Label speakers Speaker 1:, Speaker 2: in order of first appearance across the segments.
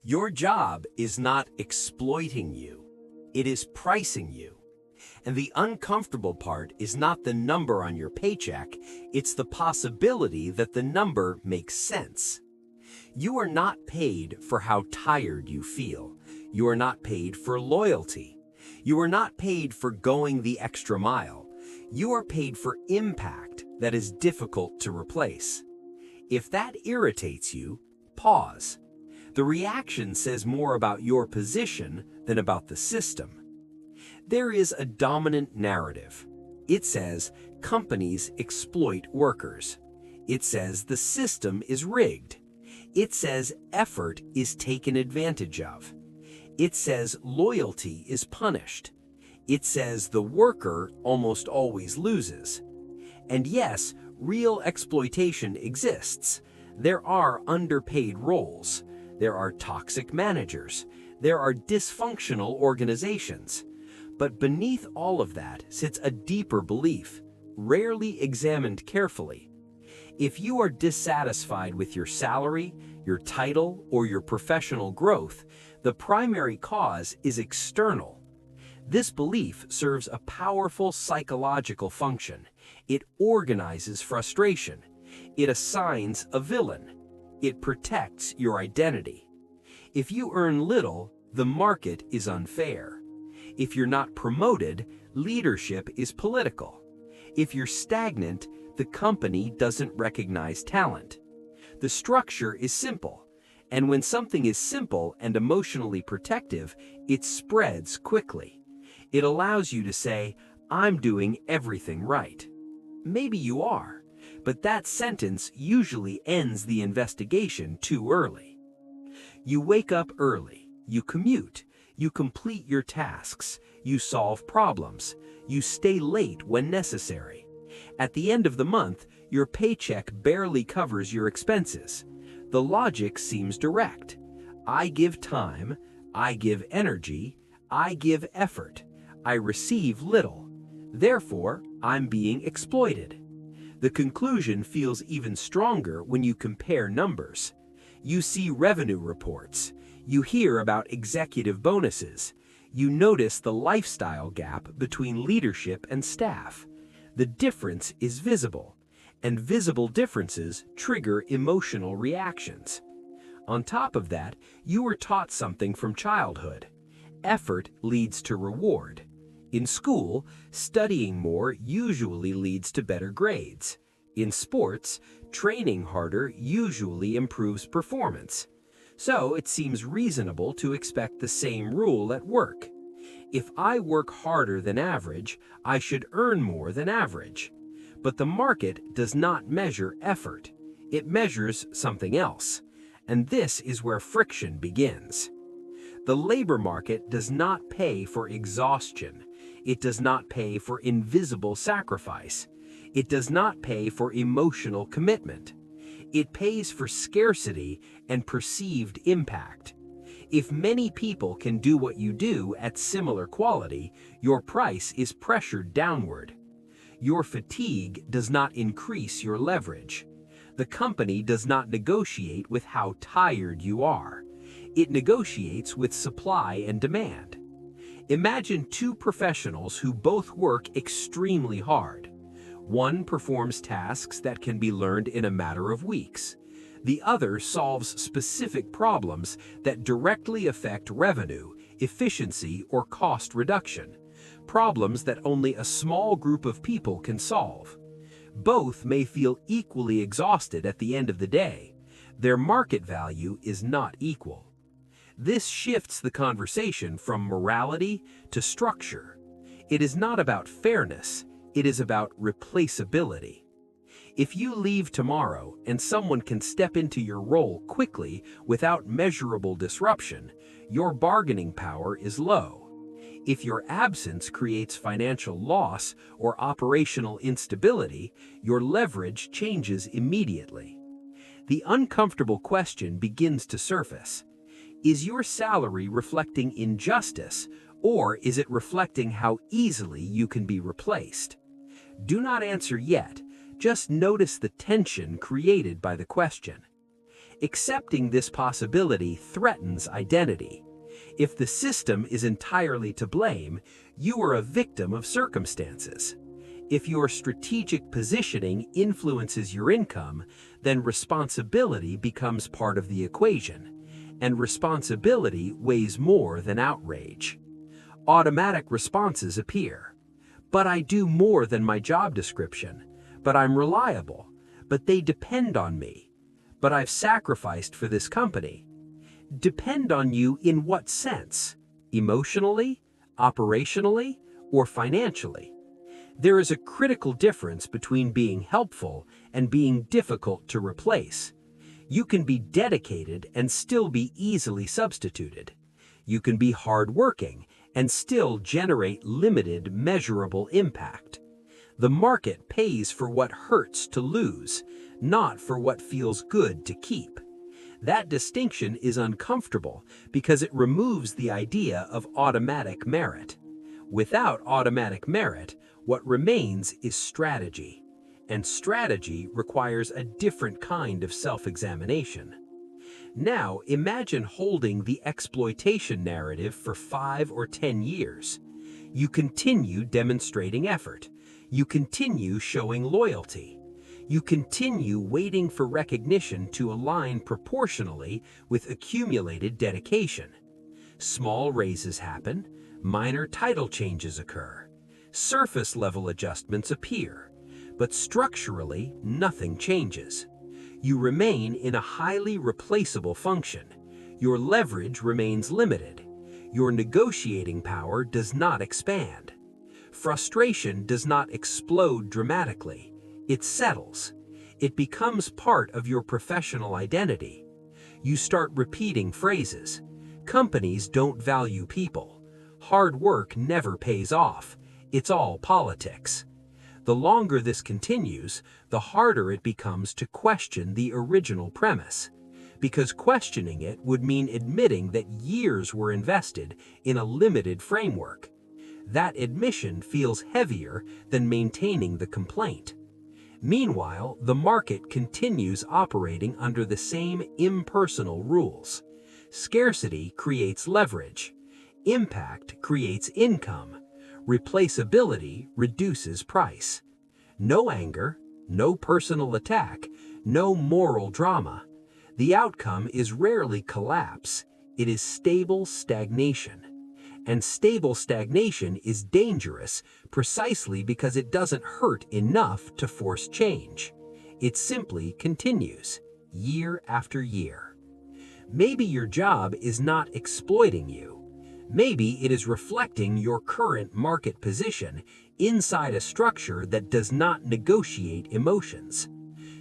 Speaker 1: Your job is not exploiting you, it is pricing you. And the uncomfortable part is not the number on your paycheck, it's the possibility that the number makes sense. You are not paid for how tired you feel. You are not paid for loyalty. You are not paid for going the extra mile. You are paid for impact that is difficult to replace. If that irritates you, pause. The reaction says more about your position than about the system. There is a dominant narrative. It says companies exploit workers. It says the system is rigged. It says effort is taken advantage of. It says loyalty is punished. It says the worker almost always loses. And yes, real exploitation exists. There are underpaid roles. There are toxic managers. There are dysfunctional organizations. But beneath all of that sits a deeper belief, rarely examined carefully. If you are dissatisfied with your salary, your title, or your professional growth, the primary cause is external. This belief serves a powerful psychological function. It organizes frustration. It assigns a villain. It protects your identity. If you earn little, the market is unfair. If you're not promoted, leadership is political. If you're stagnant, the company doesn't recognize talent. The structure is simple, and when something is simple and emotionally protective, it spreads quickly. It allows you to say, "I'm doing everything right." Maybe you are, but that sentence usually ends the investigation too early. You wake up early, you commute, you complete your tasks, you solve problems, you stay late when necessary. At the end of the month, your paycheck barely covers your expenses. The logic seems direct. I give time, I give energy, I give effort. I receive little. Therefore, I'm being exploited. The conclusion feels even stronger when you compare numbers. You see revenue reports. You hear about executive bonuses. You notice the lifestyle gap between leadership and staff. The difference is visible, and visible differences trigger emotional reactions. On top of that, you were taught something from childhood. Effort leads to reward. In school, studying more usually leads to better grades. In sports, training harder usually improves performance. So it seems reasonable to expect the same rule at work. If I work harder than average, I should earn more than average. But the market does not measure effort. It measures something else. And this is where friction begins. The labor market does not pay for exhaustion. It does not pay for invisible sacrifice. It does not pay for emotional commitment. It pays for scarcity and perceived impact. If many people can do what you do at similar quality, your price is pressured downward. Your fatigue does not increase your leverage. The company does not negotiate with how tired you are. It negotiates with supply and demand. Imagine two professionals who both work extremely hard. One performs tasks that can be learned in a matter of weeks. The other solves specific problems that directly affect revenue, efficiency, or cost reduction. Problems that only a small group of people can solve. Both may feel equally exhausted at the end of the day. Their market value is not equal. This shifts the conversation from morality to structure. It is not about fairness, it is about replaceability. If you leave tomorrow and someone can step into your role quickly without measurable disruption, your bargaining power is low. If your absence creates financial loss or operational instability, your leverage changes immediately. The uncomfortable question begins to surface. Is your salary reflecting injustice, or is it reflecting how easily you can be replaced? Do not answer yet. Just notice the tension created by the question. Accepting this possibility threatens identity. If the system is entirely to blame, you are a victim of circumstances. If your strategic positioning influences your income, then responsibility becomes part of the equation, and responsibility weighs more than outrage. Automatic responses appear. But I do more than my job description. But I'm reliable. But they depend on me. But I've sacrificed for this company. Depend on you in what sense? Emotionally, operationally, or financially? There is a critical difference between being helpful and being difficult to replace. You can be dedicated and still be easily substituted. You can be hardworking and still generate limited, measurable impact. The market pays for what hurts to lose, not for what feels good to keep. That distinction is uncomfortable because it removes the idea of automatic merit. Without automatic merit, what remains is strategy. And strategy requires a different kind of self-examination. Now, imagine holding the exploitation narrative for 5 or 10 years. You continue demonstrating effort. You continue showing loyalty. You continue waiting for recognition to align proportionally with accumulated dedication. Small raises happen, minor title changes occur, surface-level adjustments appear, but structurally, nothing changes. You remain in a highly replaceable function. Your leverage remains limited. Your negotiating power does not expand. Frustration does not explode dramatically. It settles. It becomes part of your professional identity. You start repeating phrases. Companies don't value people. Hard work never pays off. It's all politics. The longer this continues, the harder it becomes to question the original premise, because questioning it would mean admitting that years were invested in a limited framework. That admission feels heavier than maintaining the complaint. Meanwhile, the market continues operating under the same impersonal rules. Scarcity creates leverage. Impact creates income. Replaceability reduces price. No anger, no personal attack, no moral drama. The outcome is rarely collapse. It is stable stagnation. And stable stagnation is dangerous precisely because it doesn't hurt enough to force change. It simply continues, year after year. Maybe your job is not exploiting you. Maybe it is reflecting your current market position inside a structure that does not negotiate emotions.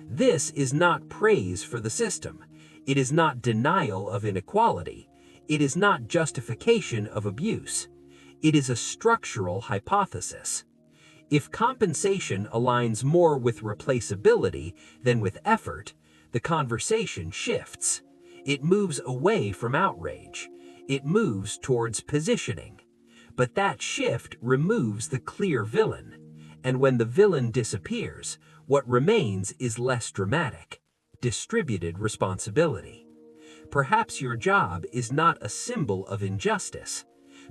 Speaker 1: This is not praise for the system. It is not denial of inequality. It is not justification of abuse. It is a structural hypothesis. If compensation aligns more with replaceability than with effort, the conversation shifts. It moves away from outrage. It moves towards positioning. But that shift removes the clear villain. And when the villain disappears, what remains is less dramatic: distributed responsibility. Perhaps your job is not a symbol of injustice.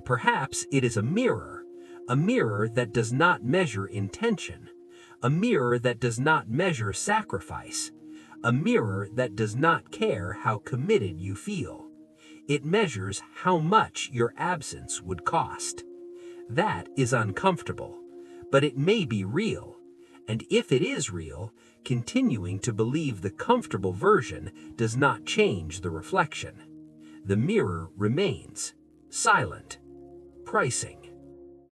Speaker 1: Perhaps it is a mirror that does not measure intention, a mirror that does not measure sacrifice, a mirror that does not care how committed you feel. It measures how much your absence would cost. That is uncomfortable, but it may be real. And if it is real, continuing to believe the comfortable version does not change the reflection. The mirror remains silent. Pricing.